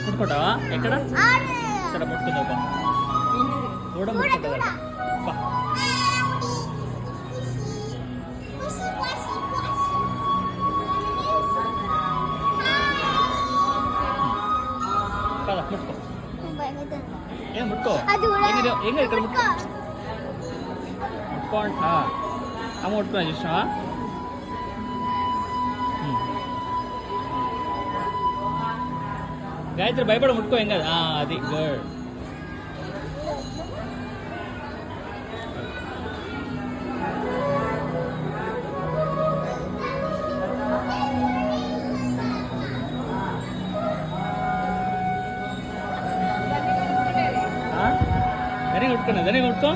ముట్టుకుంటావా? ఎక్కడ ఇక్కడ ముట్టుకుందావు దూడ ముట్టుకుంటా. కదా ముట్టుకో. ఏం ముట్టుకో ఏం ఇక్కడ ముట్టుకో. ముట్టుకో అంట అమ్మ ముట్టుకున్నా చూసినావా? గాయత్రి భయపడ ముట్టుకో ఏం కదా. అది గుడ్. వెరీ ముట్టుకున్నా వెరీ ముట్టుకో.